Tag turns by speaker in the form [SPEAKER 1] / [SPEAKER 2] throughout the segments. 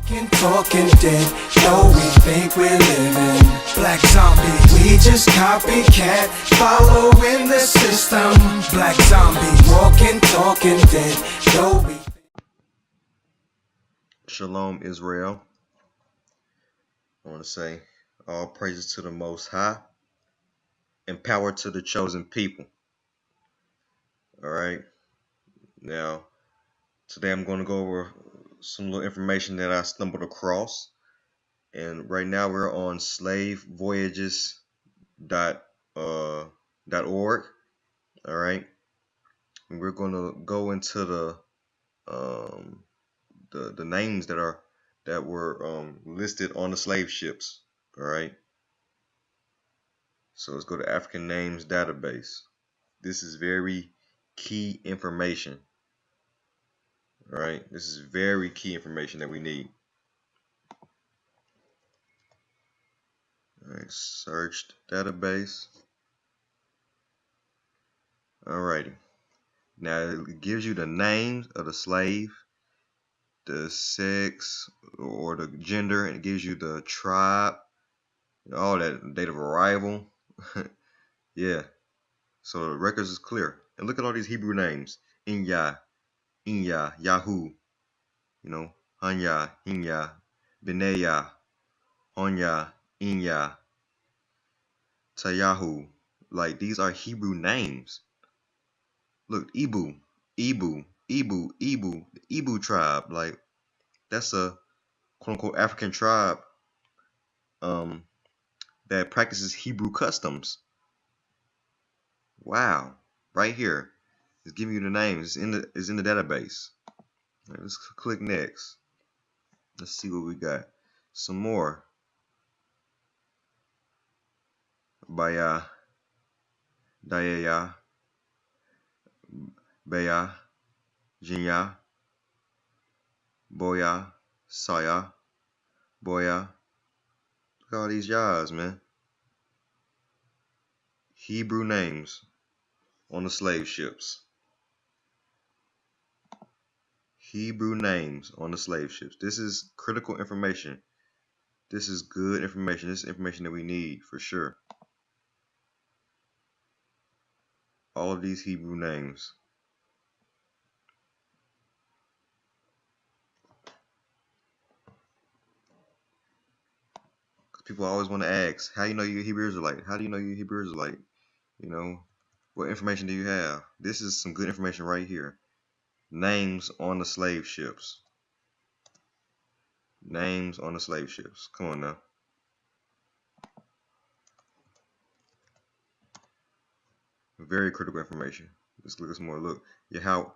[SPEAKER 1] Walking, talking dead, though we think we're living. Black zombie, we just copycat, following the system. Black zombie, walking, talking dead, though we.
[SPEAKER 2] Shalom, Israel. I want to say all praises to the Most High and power to the chosen people. All right. Now, today I'm going to go over some little information that I stumbled across. And right now we're on slavevoyages.org. All right. And we're going to go into the names that were listed on the slave ships. All right. So let's go to African Names Database. This is very key information. All right. This is very key information that we need. All right. Searched database. Alrighty. Now it gives you the names of the slave, the sex or the gender, and it gives you the tribe, all that, date of arrival. Yeah. So the records is clear. And look at all these Hebrew names. Inya, Yahu, Hanya, Hinya, Beneya, Honya, Inya, Tayahu. Like, these are Hebrew names. Look, Ibu, the Ibu tribe. Like, that's a quote-unquote African tribe that practices Hebrew customs. Wow. Right here. It's giving you the names. It's in the database. Right, let's click next. Let's see what we got. Some more. Baya, Dayaya, Beya, Jinya, Boya, Saya, Boya. Look at all these yas, man. Hebrew names on the slave ships. Hebrew names on the slave ships. This is critical information. This is good information. This is information that we need for sure. All of these Hebrew names. People always want to ask, how do you know you're a Hebrew Israelite? How do you know you're a Hebrew Israelite? What information do you have? This is some good information right here. Names on the slave ships. Names on the slave ships. Come on now. Very critical information. Let's look at some more. Look, Yahweh.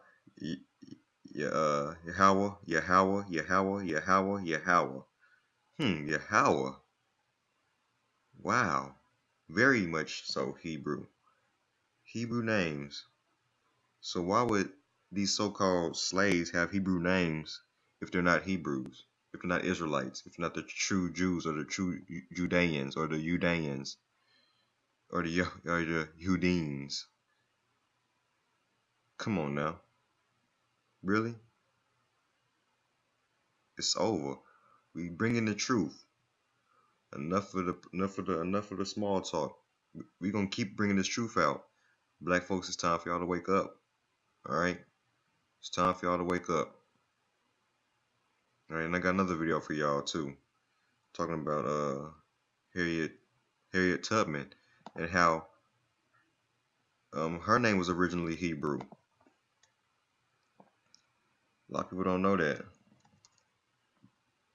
[SPEAKER 2] Yahweh. Wow. Very much so Hebrew. Hebrew names. So why would these so-called slaves have Hebrew names if they're not Hebrews? If they're not Israelites? If they're not the true Jews or the true Judeans or the Judeans or the Judeans? Come on now. Really? It's over. We bring in the truth. Enough of the small talk. We're gonna keep bringing this truth out. Black folks, it's time for y'all to wake up. All right, it's time for y'all to wake up. All right, and I got another video for y'all too, talking about Harriet Tubman and how her name was originally Hebrew. A lot of people don't know that.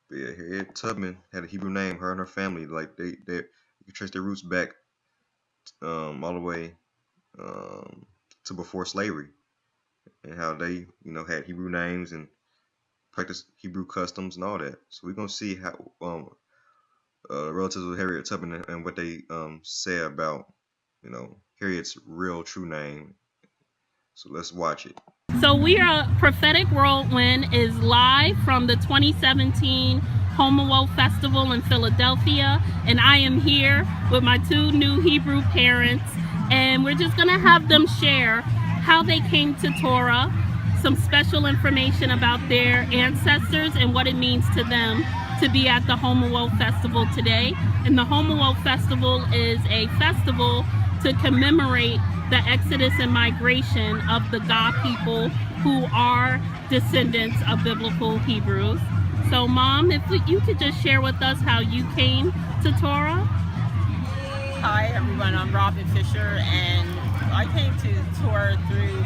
[SPEAKER 2] But yeah, Harriet Tubman had a Hebrew name. Her and her family, like they you can trace their roots back all the way to before slavery, and how they had Hebrew names and practiced Hebrew customs and all that. So we're gonna see how relatives of Harriet Tubman and what they say about Harriet's real true name. So let's watch it.
[SPEAKER 3] So we are Prophetic Whirlwind is live from the 2017 Homowo Festival in Philadelphia, and I am here with my two new Hebrew parents, and we're just gonna have them share how they came to Torah, some special information about their ancestors and what it means to them to be at the Homowo Festival today. And the Homowo Festival is a festival to commemorate the exodus and migration of the Ga people who are descendants of biblical Hebrews. So Mom, if you could just share with us how you came to Torah.
[SPEAKER 4] Hi everyone, I'm Robin Fisher, and I came to Torah through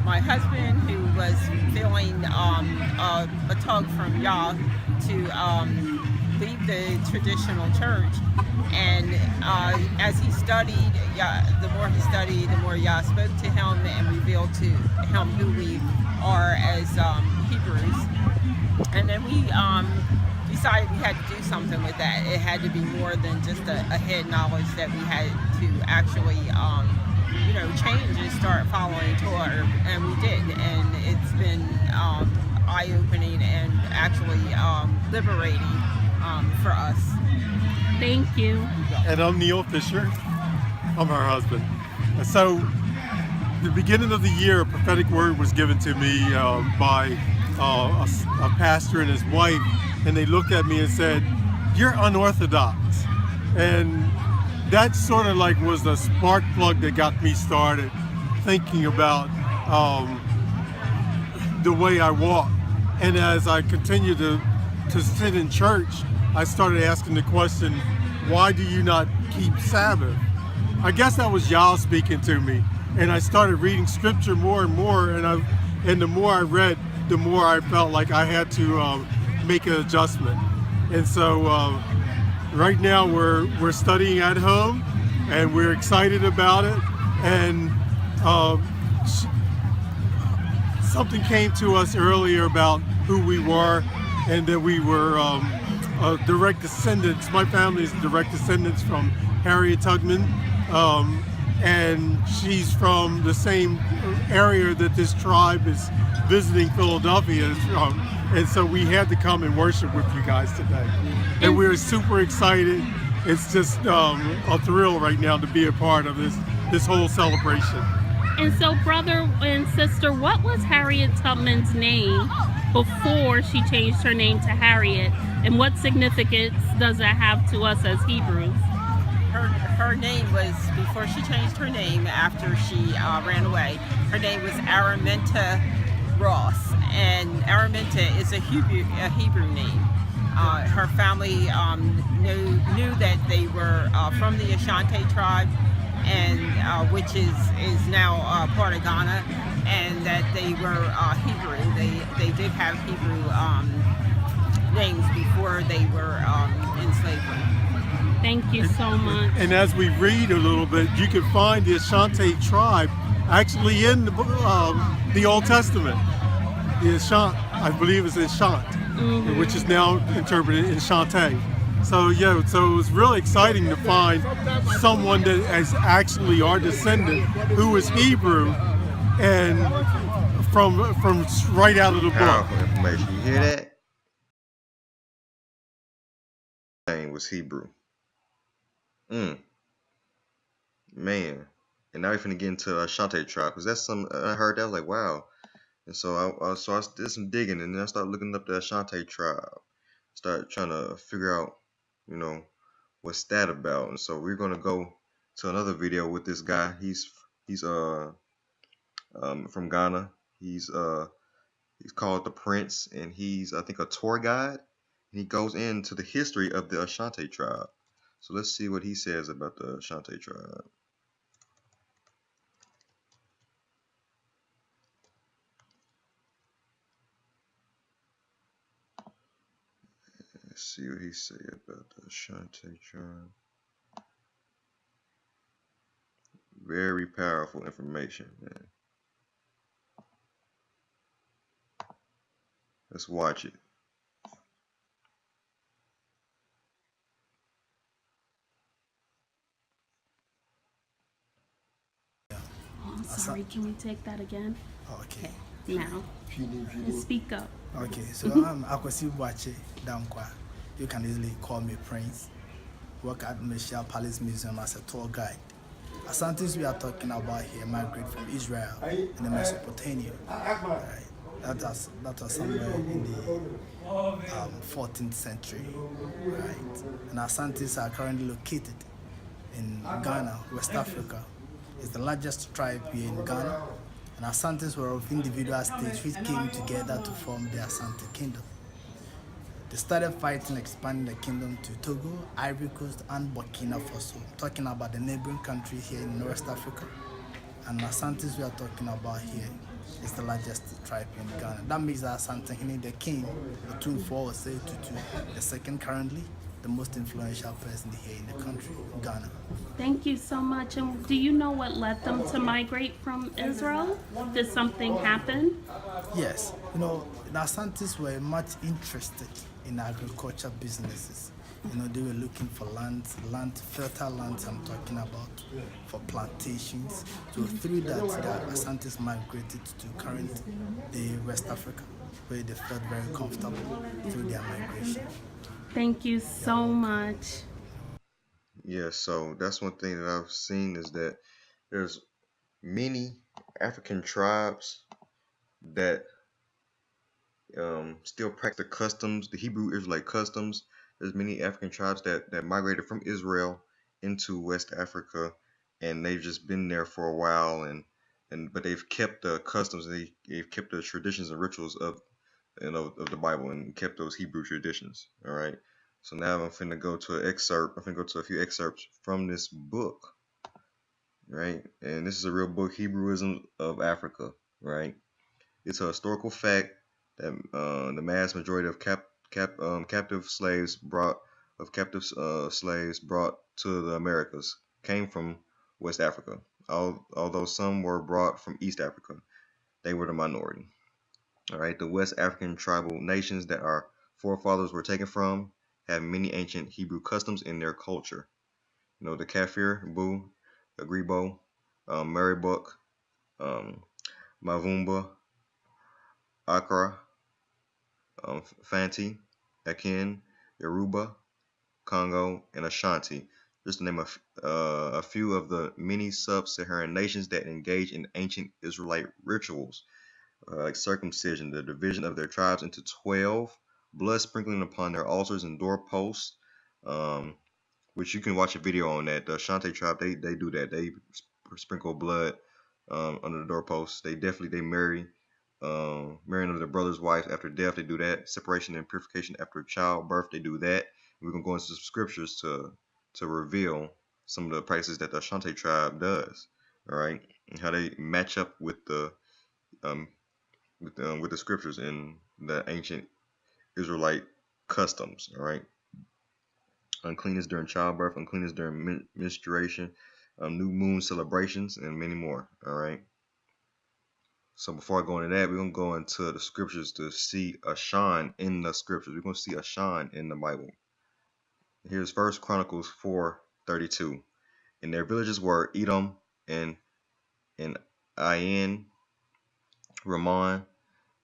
[SPEAKER 4] my husband, who was feeling a tug from Yah to leave the traditional church. And as he studied, the more he studied, the more Yah spoke to him and revealed to him who we are as Hebrews. And then we decided we had to do something with that. It had to be more than just a head knowledge, that we had to actually change and start following Torah, and we did, and it's been eye-opening and actually liberating for us.
[SPEAKER 3] Thank you.
[SPEAKER 5] And I'm Neil Fisher. I'm her husband. And so, the beginning of the year, a prophetic word was given to me by a pastor and his wife, and they looked at me and said, "You're unorthodox." And that sort of like was the spark plug that got me started thinking about the way I walk. And as I continued to sit in church, I started asking the question, why do you not keep Sabbath? I guess that was Yah speaking to me. And I started reading scripture more and more, and the more I read, the more I felt like I had to make an adjustment. And so right now we're studying at home, and we're excited about it. And something came to us earlier about who we were, and that we were direct descendants. My family is direct descendants from Harriet Tubman, and she's from the same area that this tribe is visiting Philadelphia from. And so we had to come and worship with you guys today. And we're super excited. It's just a thrill right now to be a part of this whole celebration.
[SPEAKER 3] And so, brother and sister, what was Harriet Tubman's name before she changed her name to Harriet? And what significance does that have to us as Hebrews?
[SPEAKER 4] Her name was, before she changed her name after she ran away, her name was Araminta Ross. And Araminta is a Hebrew name. Her family knew that they were from the Ashanti tribe, and which is now part of Ghana, and that they were Hebrew. They did have Hebrew names before they were in slavery.
[SPEAKER 3] Thank you so much.
[SPEAKER 5] And as we read a little bit, you can find the Ashanti tribe actually in the Old Testament. The Ashanti, I believe it's Ashant, which is now interpreted in Shanti. So yeah, so it was really exciting to find someone that is actually our descendant who is Hebrew, and from right out of the book.
[SPEAKER 2] Powerful information. You hear that? Name was Hebrew. Man. And now we're finna get into Ashanti tribe, because that's some I heard that, I was like, wow. And so I did some digging, and then I started looking up the Ashanti tribe. Started trying to figure out, what's that about. And so we're gonna go to another video with this guy. He's from Ghana. He's called the Prince, and he's, I think, a tour guide. And he goes into the history of the Ashanti tribe. So let's see what he says about the Ashanti tribe. Let's see what he say about the Ashanti tribe. Very powerful information, man. Let's watch it.
[SPEAKER 3] Oh, I'm sorry, can we take that again?
[SPEAKER 6] Okay.
[SPEAKER 3] Now. And speak up.
[SPEAKER 6] Okay, so I'm Akwasi Bwache Dankwa. You can easily call me Prince. Work at Michelle Palace Museum as a tour guide. Asantis we are talking about here migrate from Israel and Mesopotamia. Right. That was somewhere in the 14th century, right? And Asantis are currently located in Ghana, West Africa. It's the largest tribe here in Ghana. And Asantis were of individual states which came together to form the Asante Kingdom. They started fighting, expanding the kingdom to Togo, Ivory Coast, and Burkina Faso. Talking about the neighboring country here in West Africa. And Asantis we are talking about here is the largest tribe in Ghana. That makes Asante the king, Otumfuo Osei Tutu, the second currently, the most influential person here in the country, Ghana.
[SPEAKER 3] Thank you so much. And do you know what led them to migrate from Israel? Did something happen?
[SPEAKER 6] Yes, the Asantis were much interested in agriculture businesses. They were looking for fertile lands I'm talking about, for plantations. So through that, the Asantis migrated to current day West Africa, where they felt very comfortable through their migration.
[SPEAKER 3] Thank you so much.
[SPEAKER 2] Yeah, so that's one thing that I've seen is that there's many African tribes that still practice the customs, the Hebrew Israelite customs. There's many African tribes that migrated from Israel into West Africa, and they've just been there for a while, but they've kept the customs, they've kept the traditions and rituals of of the Bible and kept those Hebrew traditions. All right. So now I'm finna go to an excerpt. I'm finna go to a few excerpts from this book, right? And this is a real book, Hebrewism of Africa, right? It's a historical fact that the mass majority of captive slaves brought to the Americas came from West Africa. Although some were brought from East Africa, they were the minority. All right, the West African tribal nations that our forefathers were taken from have many ancient Hebrew customs in their culture. The Kafir, Bu, Agribo, Maribuk, Mavumba, Accra, Fanti, Akin, Yoruba, Congo, and Ashanti, just to name a few of the many sub-Saharan nations that engage in ancient Israelite rituals, like circumcision, the division of their tribes into 12, blood sprinkling upon their altars and doorposts, um, which you can watch a video on that. The Ashanti tribe, they do that. They sprinkle blood under the doorposts. They marry marrying of their brother's wife after death. They do that. Separation and purification after childbirth. They do that. We're gonna go into some scriptures to reveal some of the practices that the Ashanti tribe does. All right, and how they match up with um the scriptures in the ancient Israelite customs. All right. Uncleanness during childbirth, uncleanness during menstruation, new moon celebrations, and many more. All right. So before I go into that, we're gonna go into the scriptures to see Ashan in the scriptures. We're gonna see Ashan in the Bible. Here's First Chronicles 4:32. And their villages were Edom and Ain, Ramon,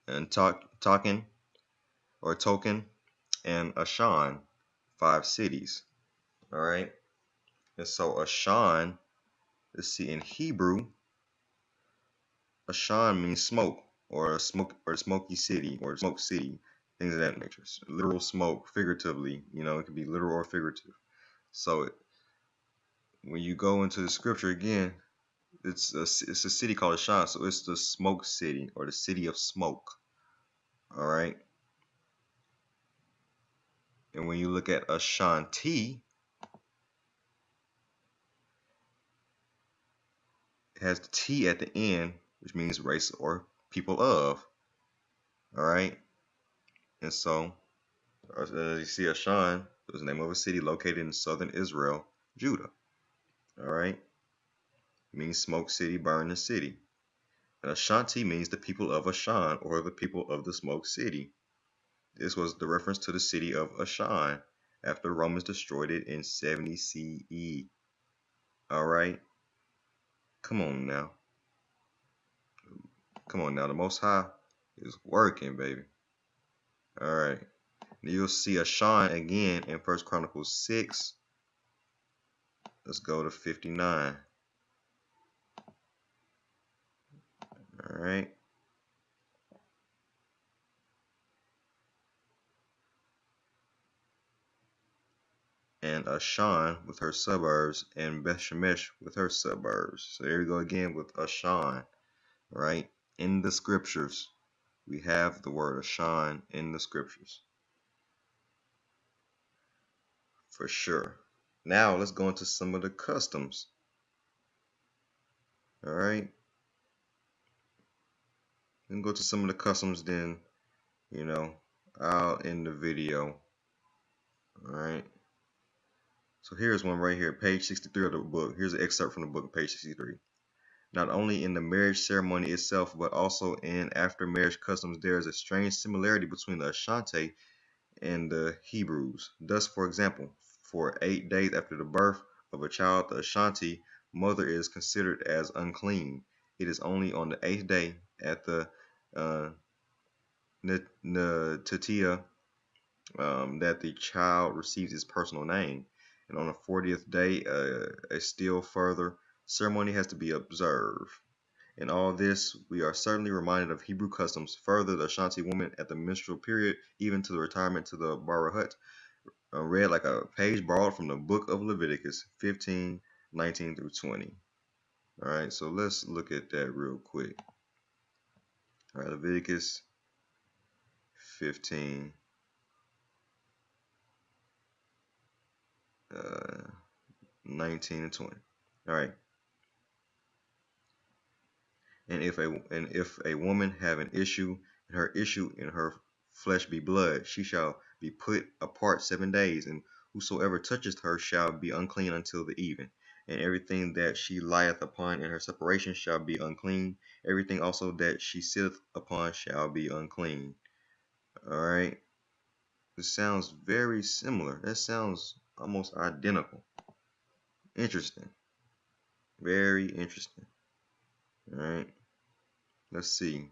[SPEAKER 2] and Token or Token, and Ashan, 5 cities. All right. And so Ashan, let's see, in Hebrew, Ashan means smoke or smoky city or smoke city, things of that nature. Literal smoke, figuratively, it can be literal or figurative. So when you go into the scripture again, it's a city called Ashan, so it's the smoke city or the city of smoke. All right. And when you look at Ashanti, it has the T at the end, which means race or people of. All right. And so you see Ashan is the name of a city located in southern Israel, Judah. All right. It means smoke city, burning city. And Ashanti means the people of Ashan or the people of the smoke city. This was the reference to the city of Ashan after the Romans destroyed it in 70 CE. All right. Come on now. Come on now. The Most High is working, baby. All right. You'll see Ashan again in First Chronicles 6. Let's go to 59. All right. and Ashan with her suburbs, and Beth Shemesh with her suburbs. So there we go again with Ashan, right? In the scriptures, we have the word Ashan in the scriptures, for sure. Now let's go into some of the customs. All right, then go to some of the customs. Then I'll end the video. All right. So here's one right here, page 63 of the book. Here's an excerpt from the book, page 63. Not only in the marriage ceremony itself, but also in after marriage customs, there is a strange similarity between the Ashanti and the Hebrews. Thus, for example, for 8 days after the birth of a child, the Ashanti mother is considered as unclean. It is only on the 8th day at the Natatia that the child receives his personal name. And on the 40th day, a still further ceremony has to be observed. In all this, we are certainly reminded of Hebrew customs. Further, the Ashanti woman at the menstrual period, even to the retirement to the Barahut, read like a page borrowed from the book of Leviticus 15:19 through 20. All right, so let's look at that real quick. All right, Leviticus 15. 19 and 20. All right. And if a woman have an issue, and her issue in her flesh be blood, she shall be put apart 7 days, and whosoever toucheth her shall be unclean until the even. And everything that she lieth upon in her separation shall be unclean. Everything also that she sitteth upon shall be unclean. All right. This sounds very similar. That sounds almost identical. Interesting. Very interesting. All right. Let's see.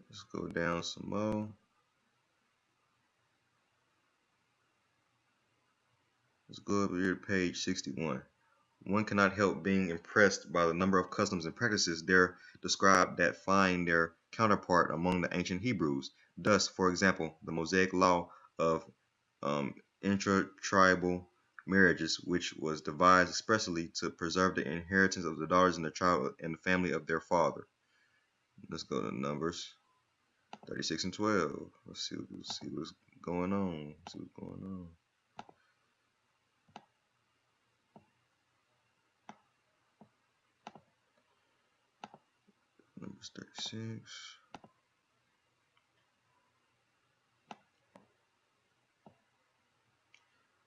[SPEAKER 2] Let's go down some more. Let's go up here to page 61. One cannot help being impressed by the number of customs and practices there described that find their counterpart among the ancient Hebrews. Thus, for example, the Mosaic law of intra-tribal marriages, which was devised expressly to preserve the inheritance of the daughters in the tribe and the family of their father. Let's go to Numbers 36 and 12. Let's see what's going on. Numbers 36.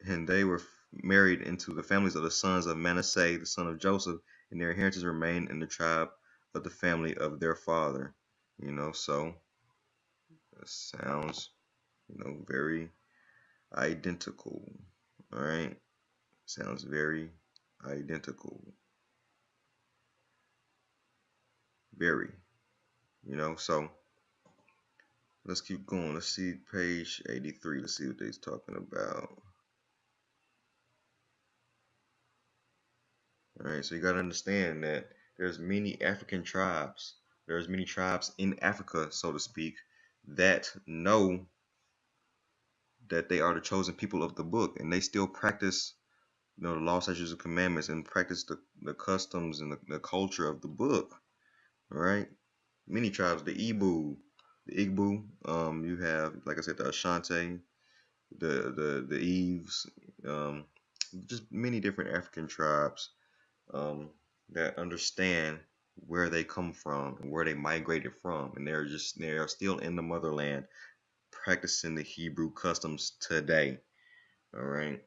[SPEAKER 2] And they were married into the families of the sons of Manasseh, the son of Joseph, and their inheritance remained in the tribe of the family of their father. So it sounds, very identical. All right, sounds very identical. Very, So let's keep going. Let's see page 83. Let's see what they're talking about. All right, so you got to understand that there's many African tribes. There's many tribes in Africa, so to speak, that know that they are the chosen people of the book, and they still practice, the law, statutes, and commandments, and practice the customs and the culture of the book. All right, many tribes, the Igbo, you have, like I said, the Ashanti, the Eves, just many different African tribes. That understand where they come from and where they migrated from, and they are still in the motherland practicing the Hebrew customs today. All right.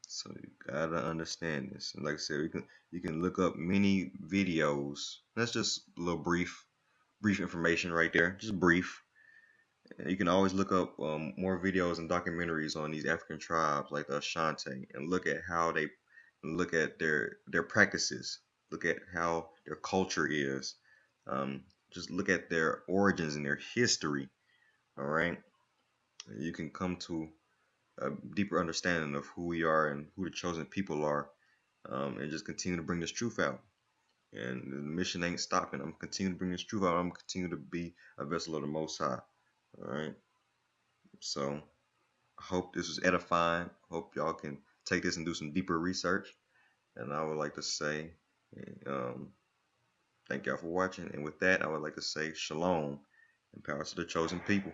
[SPEAKER 2] So you gotta understand this. And like I said, you can look up many videos. That's just a little brief information right there. Just brief. You can always look up more videos and documentaries on these African tribes like the Ashanti, and look at how they look at their practices, look at how their culture is, just look at their origins and their history. All right, you can come to a deeper understanding of who we are and who the chosen people are, and just continue to bring this truth out. And the mission ain't stopping. I'm continuing to bring this truth out. I'm continuing to be a vessel of the Most High. All right. So I hope this was edifying. Hope y'all can take this and do some deeper research. And I would like to say, um, thank y'all for watching. And with that, I would like to say shalom and power to the chosen people.